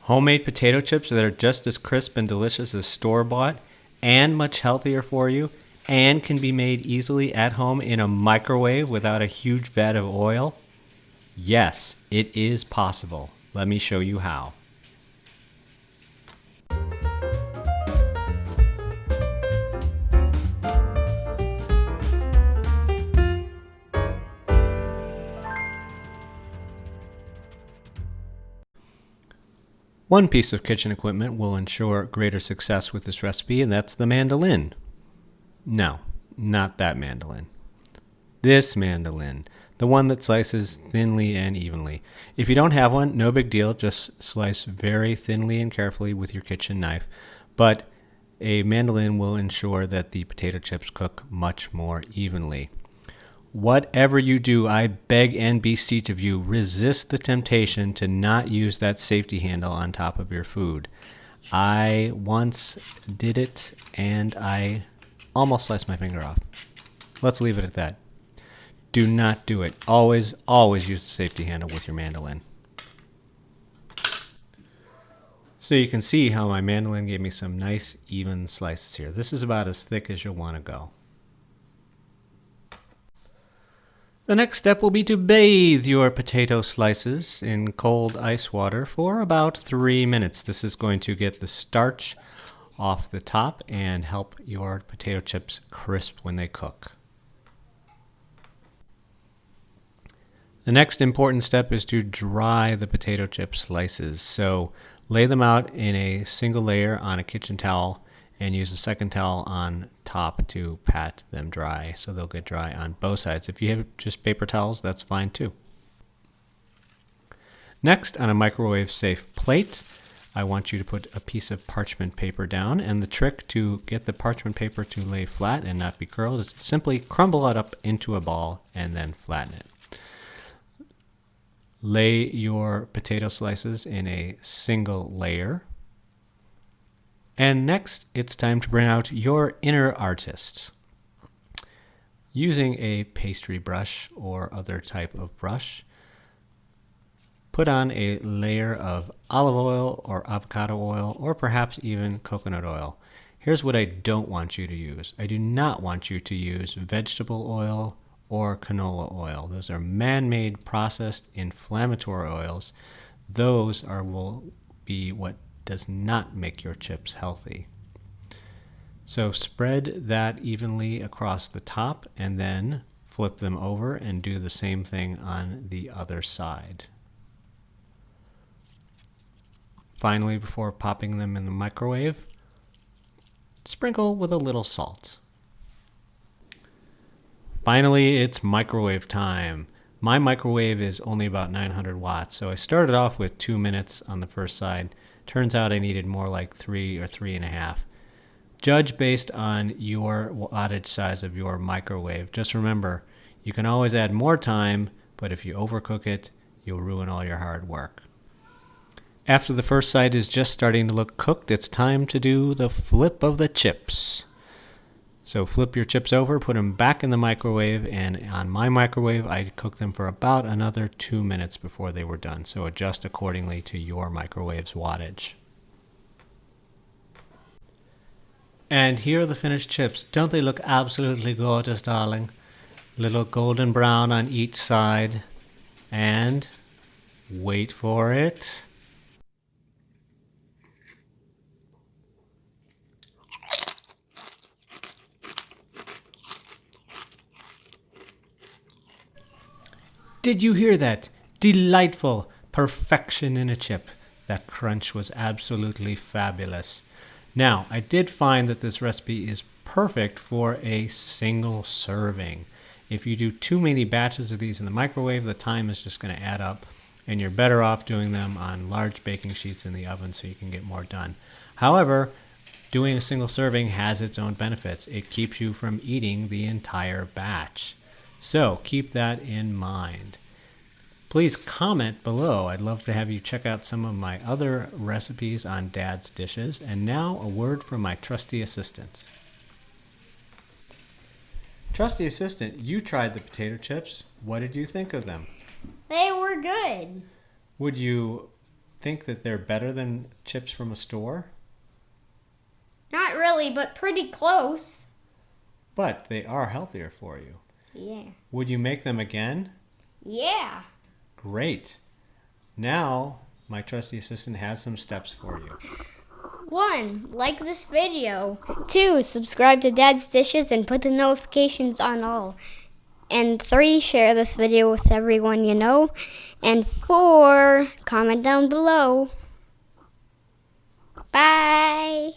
Homemade potato chips that are just as crisp and delicious as store-bought and much healthier for you and can be made easily at home in a microwave without a huge vat of oil? Yes, it is possible. Let me show you how. One piece of kitchen equipment will ensure greater success with this recipe, and that's the mandoline. No, not that mandoline. This mandoline, the one that slices thinly and evenly. If you don't have one, no big deal. Just slice very thinly and carefully with your kitchen knife. But a mandoline will ensure that the potato chips cook much more evenly. Whatever you do, I beg and beseech of you, resist the temptation to not use that safety handle on top of your food. I once did it, and I almost sliced my finger off. Let's leave it at that. Do not do it. Always, always use the safety handle with your mandoline. So you can see how my mandoline gave me some nice, even slices here. This is about as thick as you'll want to go. The next step will be to bathe your potato slices in cold ice water for about 3 minutes. This is going to get the starch off the top and help your potato chips crisp when they cook. The next important step is to dry the potato chip slices. So lay them out in a single layer on a kitchen towel and use a second towel on top to pat them dry so they'll get dry on both sides. If you have just paper towels, that's fine too. Next, on a microwave safe plate, I want you to put a piece of parchment paper down, and the trick to get the parchment paper to lay flat and not be curled is to simply crumble it up into a ball and then flatten it. Lay your potato slices in a single layer. And next, it's time to bring out your inner artist. Using a pastry brush or other type of brush, put on a layer of olive oil or avocado oil or perhaps even coconut oil. Here's what I don't want you to use. I do not want you to use vegetable oil or canola oil. Those are man-made processed inflammatory oils. Those will be what does not make your chips healthy. So spread that evenly across the top and then flip them over and do the same thing on the other side. Finally, before popping them in the microwave, sprinkle with a little salt. Finally, it's microwave time. My microwave is only about 900 watts, so I started off with 2 minutes on the first side. Turns out I needed more like 3 or 3.5. Judge based on your wattage size of your microwave. Just remember, you can always add more time, but if you overcook it, you'll ruin all your hard work. After the first side is just starting to look cooked, it's time to do the flip of the chips. So flip your chips over, put them back in the microwave, and on my microwave, I cooked them for about another 2 minutes before they were done. So adjust accordingly to your microwave's wattage. And here are the finished chips. Don't they look absolutely gorgeous, darling? Little golden brown on each side. And wait for it. Did you hear that? Delightful perfection in a chip. That crunch was absolutely fabulous. Now, I did find that this recipe is perfect for a single serving. If you do too many batches of these in the microwave, the time is just going to add up, and you're better off doing them on large baking sheets in the oven so you can get more done. However, doing a single serving has its own benefits. It keeps you from eating the entire batch. So keep that in mind. Please comment below. I'd love to have you check out some of my other recipes on Dad's dishes. And now a word from my trusty assistant. Trusty assistant, you tried the potato chips. What did you think of them? They were good. Would you think that they're better than chips from a store? Not really, but pretty close. But they are healthier for you. Yeah. Would you make them again? Yeah. Great. Now, my trusty assistant has some steps for you. 1, like this video. 2, subscribe to Dad's Dishes and put the notifications on all. And 3, share this video with everyone you know. And 4, comment down below. Bye.